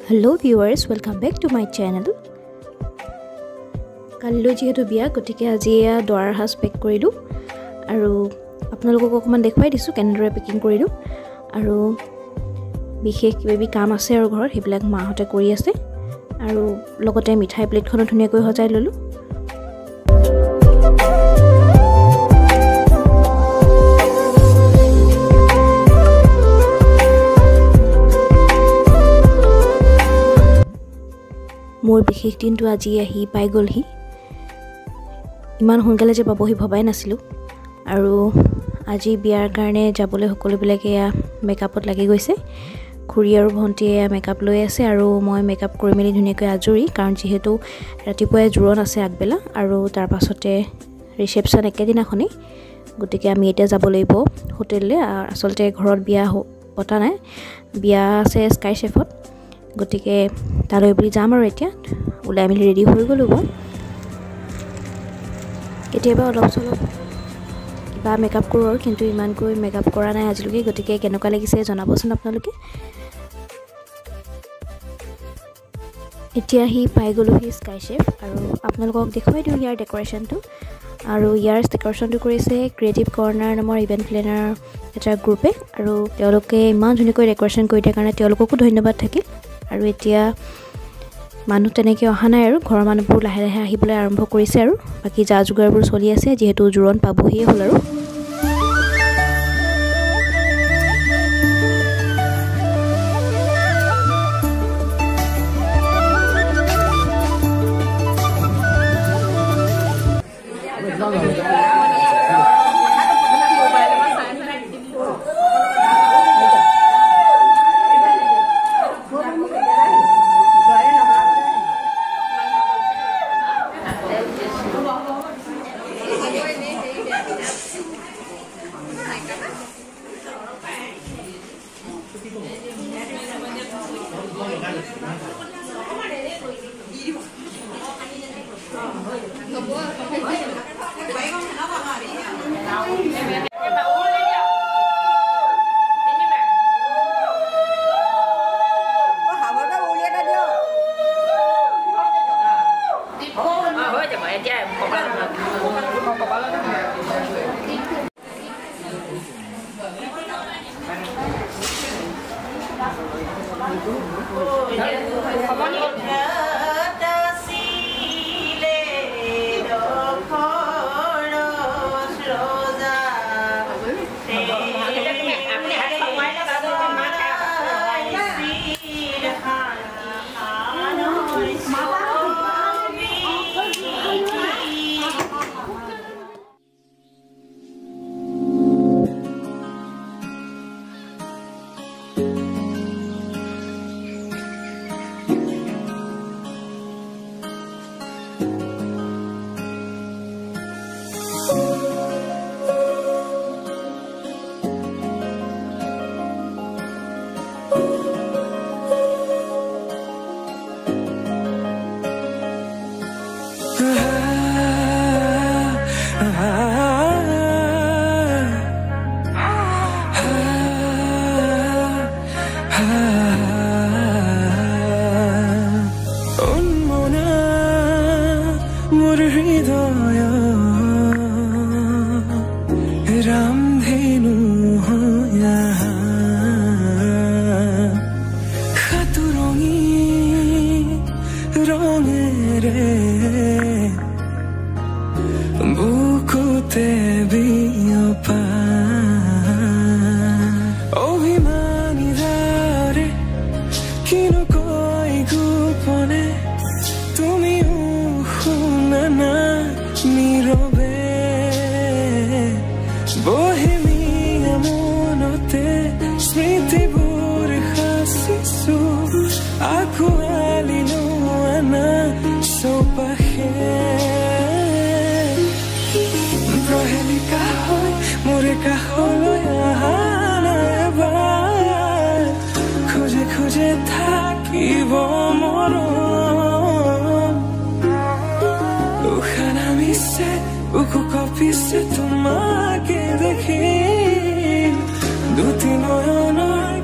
Hello viewers, welcome back to my channel. Kallo jehetu biya gotike aji doar has pack korilu aru apnalokok okman dekhwai disu kenore packing korilu aru bishek baby kaam ase aru ghor hebilak ma hote kori ase aru logote mithai plate khono dhunia koi hojai lolu. मोर बिशेष दिन तो आज आही पाई गलहि इमान सोनकाले जे पाबहि भबाई नासिलु आरो আজি বিয়াৰ কাৰণে যাবলৈ সকলো বিলাকে মেকআপত লাগি গৈছে খুৰী আৰু ভন্টিয়ে মেকআপ লৈ আছে আৰু মই মেকআপ কৰি মেলি ধুনিয়াকৈ আজৰি কাৰণ যেহেতু ৰাতিপুৱাই জুৰণ আছে আগবেলা আৰু তাৰ পাছতে ৰিসেপশন একেদিনাখনি গতিকে আমি এটা যাব লাগিব হোটেললে আসলতে ঘৰত বিয়া পতা নাই বিয়া আছে স্কাই শেফত গতিকে তালৈ বুলি যাম আৰু এতিয়া ওলাই মেলি ৰেডি হৈ গলো কেতিয়াবা অলপ চলপ বা মেকআপ কৰো কিন্তু ইমান কৈ মেকআপ কৰা নাই আজিলৈকে গতিকে কেনেকুৱা লাগিছে জনাবচোন আপোনালোকে এতিয়া হি পাই গলো হি স্কাই শেফ আৰু আপোনালোকক দেখুৱাই দিও ইয়াৰ ডেকোৰেশনটো আৰু ইয়াৰ ডেকোৰেশনটো কৰিছে ক্ৰিয়েটিভ কৰ্নাৰ নামৰ ইভেন্ট প্লেনাৰ এটা গ্ৰুপে আৰু তেওঁলোকে ইমান ধুনিকৈ ডেকোৰেশন কৰি দিয়াৰ কাৰণে তেওঁলোককো ধন্যবাদ থাকিল আৰু এতিয়া মানুহ তেনেকৈ অহা নাই আৰু ঘৰৰ মানুহবোৰ লাহে লাহে আহিবলৈ আৰম্ভ কৰিছে আৰু বাকি যা যোগাৰবোৰ চলি আছে যেহেতু জুৰণ পাবহিয়ে হ'ল আৰু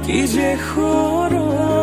কি যে খোৰো